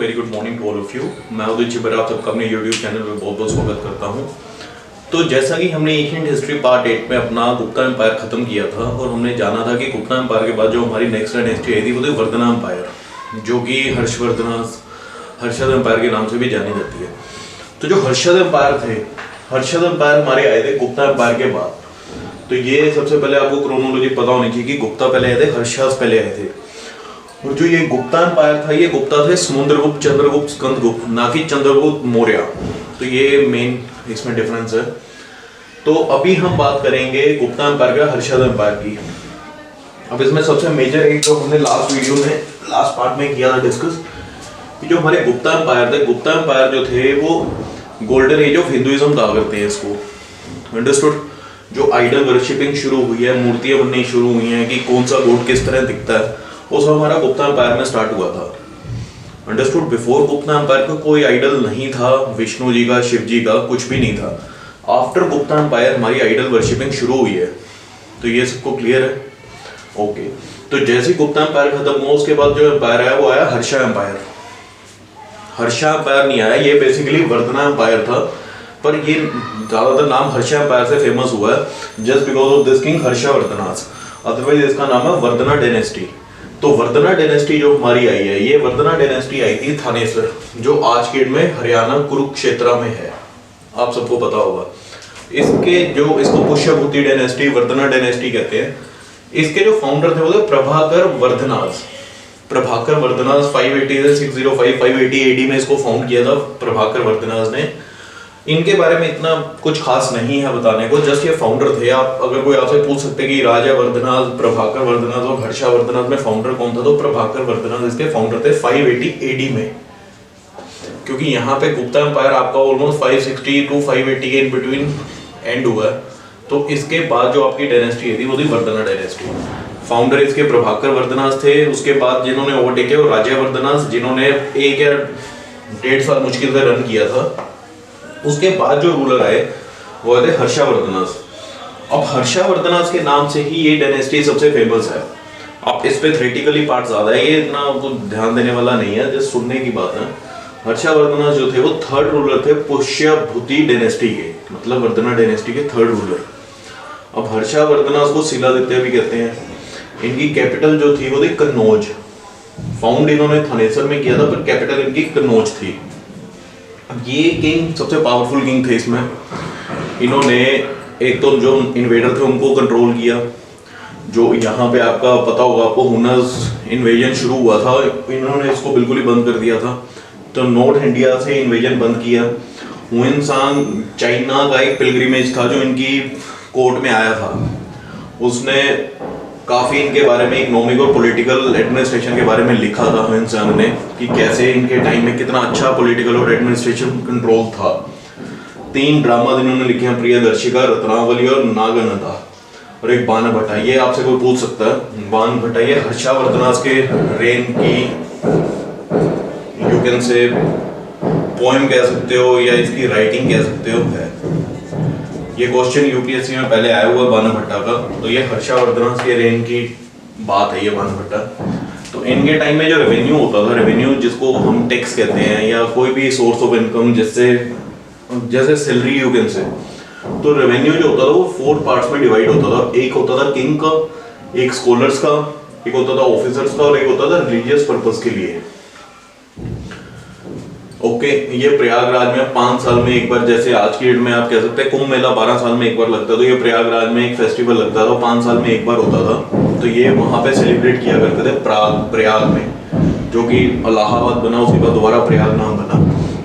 Very good morning to all of you. मैं उदित चिबर आप सबका अपने यूट्यूब चैनल पर बहुत बहुत स्वागत करता हूँ। तो जैसा कि हमने एशियन हिस्ट्री पार्ट 8 में अपना गुप्ता एम्पायर ख़त्म किया था और हमने जाना था कि गुप्ता एम्पायर के बाद जो हमारी नेक्स्ट डायनेस्टी आई थी वो थी वर्धना एम्पायर, जो कि हर्षद एम्पायर के नाम से भी जानी जाती है। तो जो हर्षद एम्पायर हमारे आए थे गुप्ता एम्पायर के बाद। तो ये सबसे पहले आपको क्रोनोलॉजी पता होनी चाहिए कि गुप्ता पहले आए थे, हर्षद पहले आए थे। और जो ये गुप्ता एम्पायर था, ये गुप्ता थे समुद्रगुप्त, चंद्रगुप्त, स्कंदगुप्त, ना कि चंद्रगुप्त मौर्य। तो ये मेन इसमें डिफरेंस है। तो अभी हम बात करेंगे गुप्ता एम्पायर का, हर्षद एम्पायर की। अब इसमें सबसे मेजर एक जो हमने लास्ट पार्ट में किया था डिस्कस, कि जो हमारे गुप्ता एम्पायर थे, गुप्ता एम्पायर जो थे वो गोल्डन एज ऑफ हिंदुइज्म कहा करते हैं इसको। अंडरस्टूड? जो आइडल वर्शिपिंग शुरू हुई है, मूर्तियां बननी शुरू हुई हैं कि कौन सा गॉड किस तरह दिखता है, वो सब हमारा गुप्ता एम्पायर में स्टार्ट हुआ था। अंडरस्टूड? बिफोर गुप्ता एम्पायर का कोई आइडल नहीं था, विष्णु जी का, शिव जी का, कुछ भी नहीं था। आफ्टर गुप्ता एम्पायर हमारी आइडल वर्शिपिंग शुरू हुई है। तो ये सबको क्लियर है? ओके। तो जैसे ही गुप्ता एम्पायर खत्म हुआ उसके बाद जो एम्पायर आया वो आया हर्षा एम्पायर। हर्षा एम्पायर नहीं आया, ये बेसिकली वर्धना एम्पायर था, पर ये ज्यादातर नाम हर्षा एम्पायर से फेमस हुआ है just because of this king हर्षवर्धनास। अदरवाइज इसका नाम है वर्धना डायनेस्टी। तो वर्धना डायनेस्टी जो हमारी आई है, ये वर्धना डायनेस्टी आई थी थानेसर, जो आज के डेट में हरियाणा कुरुक्षेत्र में है। आप सबको पता होगा। इसको पुष्यभूति डायनेस्टी, वर्धना डायनेस्टी कहते हैं। इसके जो फाउंडर थे वो थे प्रभाकर वर्धनास। 580 से 605 580 एडी में इसको फाउंड किया था प्रभाकर वर्धनास ने। इनके बारे में इतना कुछ खास नहीं है बताने को, जस्ट ये फाउंडर थे। आप अगर कोई आपसे पूछ सकते कि राजा वर्धनास, प्रभाकर वर्धनास और हर्षा वर्धनास में फाउंडर कौन था, तो प्रभाकर वर्धनास इसके फाउंडर थे 580 एडी में। क्योंकि यहाँ पे गुप्ता एम्पायर आपका ऑलमोस्ट 560 टू 580 के इन बिटवीन एंड हुआ है। तो इसके बाद जो आपकी डायनेस्टी थी वो थी वर्धना डायनेस्टी। फाउंडर इसके प्रभाकर वर्धनास थे। उसके बाद जिन्होंने ओवरटेक किया वो राजा वर्धनास, जिन्होंने 1 या 1.5 साल मुश्किल से रन किया था। उसके बाद जो रूलर आए वो थे हर्षवर्धनास। अब हर्षवर्धनास के नाम से ही ये डायनेस्टी सबसे फेमस है। अब इस पे थ्योरेटिकली पार्ट ज्यादा है, ये इतना आपको ध्यान देने वाला नहीं है, जस्ट सुनने की बात है। हर्षवर्धनास जो थे वो थर्ड रूलर थे पुष्यभूति डायनेस्टी के, मतलब वर्धना डायनेस्टी के थर्ड रूलर। अब हर्षवर्धनास को शिलादित्य भी कहते हैं। इनकी कैपिटल जो थी वो थी कन्नौज। फाउंड इन्होंने थानेसर में किया था, पर कैपिटल इनकी कन्नौज थी। ये किंग सबसे पावरफुल किंग थे इसमें। इन्होंने एक तो जो इन्वेडर थे उनको कंट्रोल किया। जो यहाँ पे आपका पता होगा आपको, हुनर्स इन्वेजन शुरू हुआ था, इन्होंने इसको बिल्कुल ही बंद कर दिया था। तो नॉर्थ इंडिया से इन्वेजन बंद किया। हुएनसांग चाइना का एक पिलग्रिमेज था जो इनकी कोर्ट में आया था। उसने काफ़ी इनके बारे में इकोनॉमिक और पॉलिटिकल एडमिनिस्ट्रेशन के बारे में लिखा था हुएनसांग ने, कि कैसे इनके टाइम में कितना अच्छा पॉलिटिकल और एडमिनिस्ट्रेशन कंट्रोल था। 3 ड्रामा इन्होंने लिखे हैं, प्रियदर्शिका, रत्नावली और नागनदा, और एक बाणभट्टा। ये आपसे कोई पूछ सकता है, बाणभट्टा ये हर्षवर्धनास के रेन की यू कैन से पोएम कह सकते हो या इसकी राइटिंग कह सकते हो है। ये क्वेश्चन यूपीएससी में पहले आया हुआ बाणभट्टा का। तो ये हर्षवर्धनास के रेन की बात है ये बाणभट्टा। तो इनके टाइम में जो रेवेन्यू होता था, रेवेन्यू जिसको हम टैक्स कहते हैं या कोई भी सोर्स ऑफ इनकम, जैसे सैलरी यू कैन से, तो रेवेन्यू जो होता था वो 4 पार्ट्स में डिवाइड होता था। एक होता था किंग का, एक स्कॉलर्स का, एक होता था ऑफिसर्स का, और एक होता था रिलीजियस पर्पस के लिए। ओके। ये प्रयागराज में 5 साल में एक बार, जैसे आज की डेट में आप कह सकते हैं कुंभ मेला 12 साल में एक बार लगता है, तो ये प्रयागराज में एक फेस्टिवल लगता था, 5 साल में एक बार होता था। तो ये वहां पे सेलिब्रेट किया करते थे प्रयाग में, जो कि इलाहाबाद बना, उसके बाद दोबारा प्रयाग नाम बना।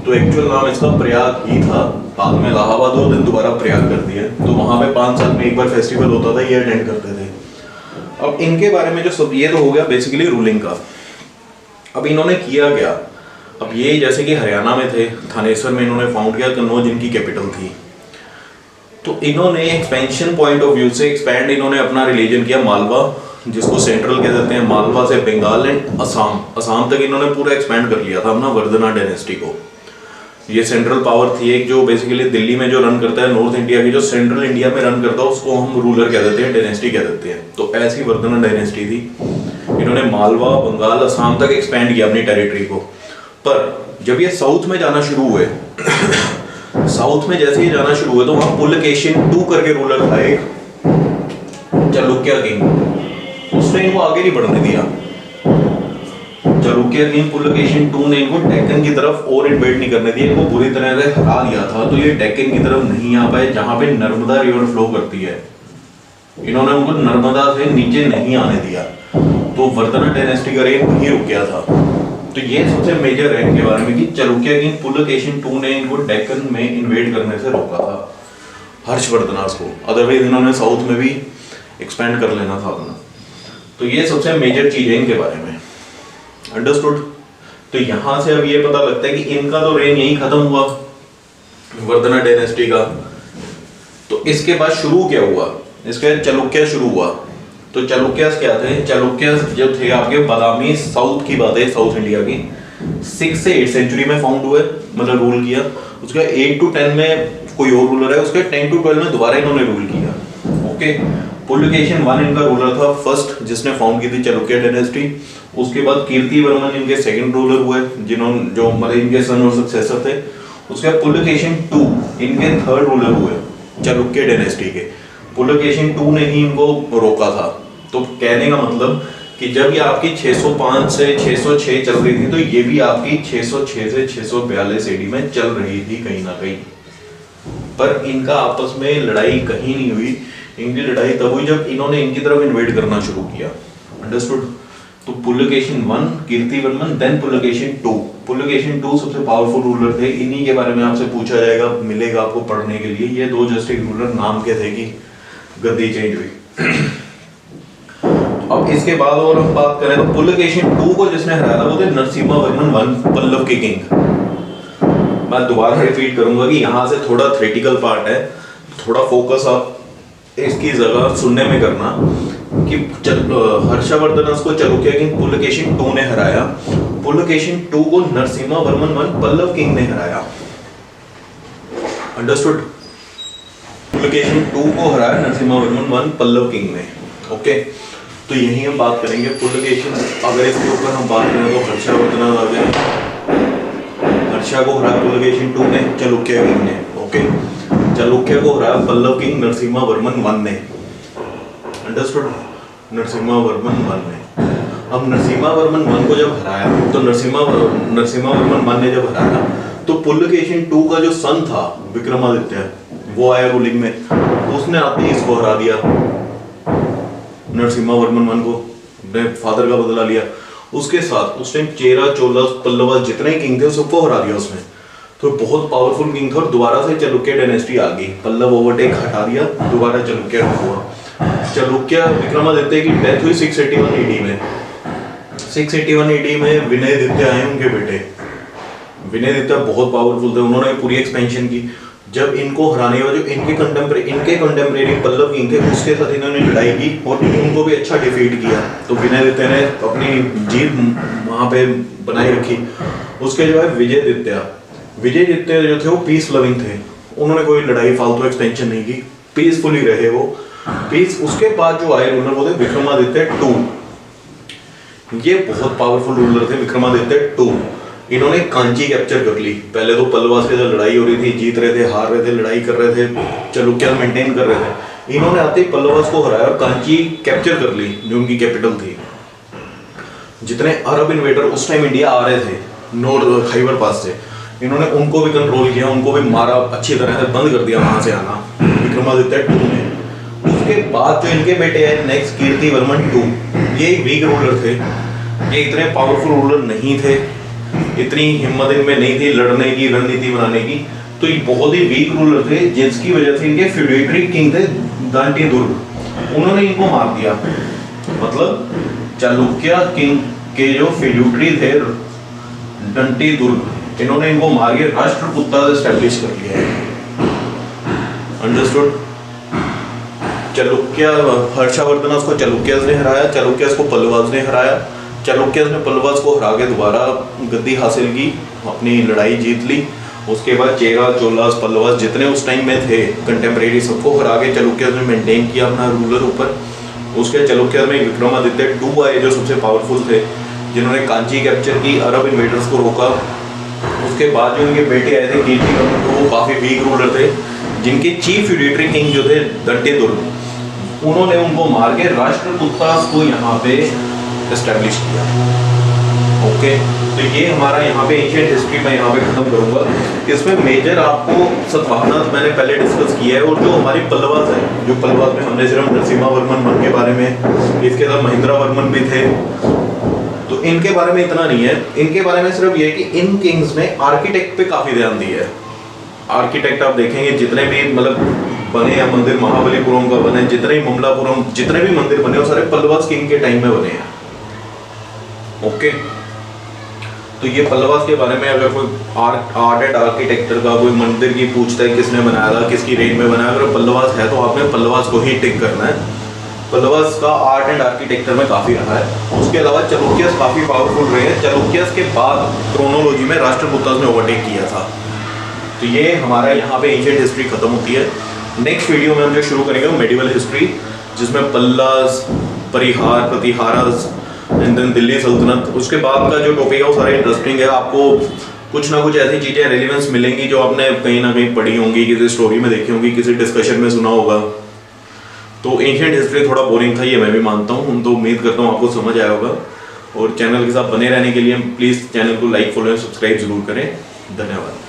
तो एक्चुअल नाम इसका प्रयाग ही था, बाद में इलाहाबाद और दिन दोबारा प्रयाग कर दिया। तो वहां पे 5 साल में एक बार फेस्टिवल होता था, ये अटेंड करते थे। अब इनके बारे में जो सब, ये तो हो गया बेसिकली रूलिंग का। अब इन्होंने किया क्या, अब ये जैसे कि हरियाणा में थे, थानेसर में इन्होंने फाउंड किया, कन्नौज इनकी कैपिटल थी। तो इन्होंने एक्सपेंशन पॉइंट ऑफ व्यू से एक्सपैंड इन्होंने अपना रिलीजन किया मालवा, जिसको सेंट्रल कह देते हैं, मालवा से बंगाल एंड असम तक इन्होंने पूरा एक्सपैंड कर लिया था अपना वर्धना डायनेस्टी को। ये सेंट्रल पावर थी एक, जो बेसिकली दिल्ली में जो रन करता है, नॉर्थ इंडिया की जो सेंट्रल इंडिया में रन करता है उसको हम रूलर कह देते हैं, डायनेस्टी कह देते हैं। तो ऐसी वर्धना डायनेस्टी थी। इन्होंने मालवा, बंगाल, असम तक एक्सपैंड किया अपनी टेरिटरी को। पर जब ये साउथ में जाना शुरू हुए साउथ में जैसे ही जाना शुरू हुए तो वहां पुलकेशिन II करके रूलर था एक चालुक्य किंग, उसने इनको आगे नहीं बढ़ने दिया। चालुक्य किंग पुलकेशिन II ने इनको डेक्कन की तरफ और इन्वेड नहीं करने दिया, इनको बुरी तरह से हरा दिया था। तो ये डेक्कन की तरफ नहीं आ पाए जहां पे नर्मदा रिवर फ्लो करती है, इन्होंने उनको नर्मदा से नीचे नहीं आने दिया, तो वर्धना डायनेस्टी का रेन वहीं रुक गया था। तो ये सबसे मेजर है इनके बारे में कि चालुक्य किंग पुलकेशिन II ने इनको डेक्कन में इन्वेड करने से रोका था हर्षवर्धनास को, अदरवाइज इन्होंने साउथ में भी एक्सपेंड कर लेना था अपना। तो ये सबसे मेजर चीज है इनके बारे में, अंडरस्टूड। तो यहां से अब ये पता लगता है कि इनका तो रेन यही खत्म हुआ वर्धना डायनेस्टी का। तो इसके बाद शुरू क्या हुआ, इसके बाद चालुक्य शुरू हुआ। तो चालुक्यस क्या थे, चालुक्यस जो थे आपके बादामी साउथ की बात है, साउथ इंडिया की 6 से 8 सेंचुरी में फाउंड हुए, मतलब रूल किया। उसका 8 to 10 में कोई और रूलर है, उसके 10 to 12 में दोबारा इन्होंने रूल किया। ओके, पुलकेशिन I इनका रूलर था फर्स्ट, जिसने फाउंड की थी चालुक्य डायनेस्टी। उसके बाद कीर्तिवर्मन इनके सेकंड रूलर हुए, जिन्होंने जो मतलब इनके सन और सक्सेसर थे। उसके बाद पुलकेशिन II इनके थर्ड रूलर हुए चालुक्य डायनेस्टी के। पुलकेशिन II ने ही इनको रोका था। तो कहने का मतलब कि जब ये आपकी 605 से 606 चल रही थी, तो ये भी आपकी 606 से 642 एडी में चल रही थी कहीं ना कहीं। पर इनका आपस में लड़ाई कहीं नहीं हुई, इनकी लड़ाई तब हुई जब इन्होंने इनकी तरफ इन्वेड करना शुरू किया, अंडरस्टूड। तो Pulakeshin I, Kirtivarman, then Pulakeshin II। Pulakeshin II सबसे पावरफुल रूलर थे, इन्हीं के बारे में आपसे पूछा जाएगा, मिलेगा आपको पढ़ने के लिए। ये दो जस्ट एक रूलर नाम के थे कि गद्दी चेंज हुई। अब इसके बाद और हम बात करें तो पुलकेशिन II को जिसने हराया था वो थे नरसिम्हावर्मन I, पल्लव के किंग। मैं दोबारा रिपीट करूंगा कि यहाँ से थोड़ा थ्योरेटिकल पार्ट है, थोड़ा फोकस आप इसकी जगह सुनने में करना कि हर्षवर्धन को चालुक्य किंग पुलकेशिन II ने हराया, पुलकेशिन II को नरसिम्हावर्मन I, पल्लव किंग ने हराया, अंडरस्टूड। पुलकेशिन II को हराया नरसिम्हावर्मन I, पल्लव किंग ने। ओके, तो यही हम बात करेंगे पुलकेशिन। अगर इसके ऊपर हम बात करें तो हर्षवर्धन आ गए, हर्षा को हराया पुलकेशिन II ने, चालुक्य किंग ने। ओके, चालुक्य को हराया पल्लव किंग नरसिम्हावर्मन I ने, अंडरस्टूड, नरसिम्हावर्मन I ने। अब नरसिम्हावर्मन I को जब हराया तो नरसिम्हावर्मन I ने जब हराया तो पुलकेशिन II का जो सन था विक्रमादित्य, वो आया रूलिंग में, उसने आते ही इसको हरा दिया, नरसिम्हावर्मन I को, अपने फादर का बदला लिया। उसके साथ उस टाइम चेरा, चोला, पल्लवा जितने किंग थे सबको हरा दिया उसने। तो बहुत पावरफुल किंग था और दोबारा से चालुक्य डायनेस्टी आ गई, पल्लव ओवरटेक हटा दिया, दोबारा चालुक्य हुआ। चालुक्य विक्रमादित्य की डेथ हुई 681 एडी में। 681 एडी में विनयदित्य आए उनके बेटे। विनयदित्य बहुत पावरफुल थे, उन्होंने पूरी एक्सपेंशन की। जब इनको हराने का जो इनके कंटेम्परेरी पल्लव किंग थे उसके साथ इन्होंने लड़ाई की और उनको भी अच्छा डिफीट किया। तो विनयदित्य ने अपनी जीत वहां पे बनाई रखी। उसके जो है विजयदित्य जो थे वो पीस लविंग थे, उन्होंने कोई लड़ाई फालतू एक्सपेंशन नहीं की, पीसफुली रहे वो पीस। उसके बाद जो आए रूलर वो थे विक्रमादित्य II। ये बहुत पावरफुल रूलर थे विक्रमादित्य II। इन्होंने कांची कैप्चर कर ली। पहले तो पल्लवा से लड़ाई हो रही थी, जीत रहे थे, हार रहे थे, लड़ाई कर रहे थे, चालुक्य मेंटेन कर रहे थे। इन्होंने आते ही पल्लवास को हराया और कांची कैप्चर कर ली जो उनकी कैपिटल थी। जितने अरब इन्वेडर उस टाइम इंडिया आ रहे थे नॉर्थ खैबर पास से, इन्होंने उनको भी कंट्रोल किया, उनको भी मारा, अच्छी तरह से बंद कर दिया वहां से आना विक्रमादित्य II ने। उसके बाद जो इनके बेटे हैं नेक्स्ट कीर्तिवर्मन II, ये वीक रूलर थे, ये इतने पावरफुल रूलर नहीं थे, इतनी हिम्मत इनमें नहीं थी लड़ने की, रणनीति बनाने की। तो ये बहुत ही वीक रूलर थे, जिसकी वजह से इनके फ्यूडेटरी किंग थे दांटी दुर्ग, उन्होंने इनको मार दिया। मतलब चालुक्य किंग के जो फ्यूडेटरी थे दंती दुर्ग, इन्होंने इनको मार के राष्ट्रकूटता एस्टैब्लिश कर लिया है, अंडरस्टूड। चालुक्य हर्षवर्धन को चालुक्य ने हराया, चालुक्य को पल्लवास ने हराया, चालुक्य ने पल्लवास को हरा के दोबारा गद्दी हासिल की, अपनी लड़ाई जीत ली। उसके बाद चेरा, चोलास, पल्लवास जितने उस टाइम में थे कंटेम्परेरी सबको हरा के चालुक्य ने मेंटेन किया अपना रूलर ऊपर। उसके चालुक्य में विक्रमादित्य II आए जो सबसे पावरफुल थे। जिन्होंने कांची कैप्चर की, अरब इन्वेडर्स को रोका। उसके बाद जो उनके बेटे आए थे कीर्तिवर्मन, तो वो काफ़ी वीक रूलर थे, जिनके चीफ यूडिटरी किंग जो थे दंतेदुर्ग, उन्होंने उनको मार के राष्ट्रकूटास को यहाँ पे एस्टेब्लिश किया। ओके, तो ये हमारा यहाँ पे एंशिएंट हिस्ट्री में यहाँ पे खत्म करूँगा। इसमें मेजर आपको सतवाहनास मैंने पहले डिस्कस किया है, और जो हमारी पल्लवास है, जो पल्लवास में हमने सिर्फ नरसिम्हा वर्मन वन के बारे में, इसके साथ महेंद्रा वर्मन भी थे, तो इनके बारे में इतना नहीं है। इनके बारे में सिर्फ ये है कि इन किंग्स ने आर्किटेक्ट पे काफ़ी ध्यान दिया है। आर्किटेक्ट आप देखेंगे जितने भी मतलब बने हैं मंदिर, महाबलीपुरम का बने, जितने भी ममलापुरम, जितने भी मंदिर बने वो सारे पल्लवास किंग के टाइम में बने हैं। ओके, तो ये पल्लवास के बारे में अगर कोई आर्ट एंड आर्किटेक्चर का कोई मंदिर की पूछता है किसने बनाया था, किसकी रेंज में बनाया, अगर पल्लवास है तो आपने पल्लवास को ही टिक करना है। पल्लवास का आर्ट एंड आर्किटेक्चर में काफ़ी रहा है। उसके अलावा चालुक्यस काफ़ी पावरफुल रहे हैं। चालुक्यस के बाद क्रोनोलॉजी में राष्ट्रकूटास ने ओवरटेक किया था। तो ये हमारा यहाँ पे एंशिएंट हिस्ट्री खत्म होती है। नेक्स्ट वीडियो में हम जो शुरू करेंगे वो मेडिवल हिस्ट्री, जिसमें पल्लास, परिहार, प्रतिहारास एंड देन दिल्ली सल्तनत। उसके बाद का जो टॉपिक है वो सारा इंटरेस्टिंग है। आपको कुछ ना कुछ ऐसी चीज़ें रेलिवेंस मिलेंगी जो आपने कहीं ना कहीं पढ़ी होंगी, किसी स्टोरी में देखी होंगी, किसी डिस्कशन में सुना होगा। तो एंशिएंट हिस्ट्री थोड़ा बोरिंग था, ये मैं भी मानता हूँ, तो उम्मीद करता हूँ आपको समझ आया होगा। और चैनल के साथ बने रहने के लिए प्लीज़ चैनल को लाइक, फॉलो एंड सब्सक्राइब जरूर करें। धन्यवाद।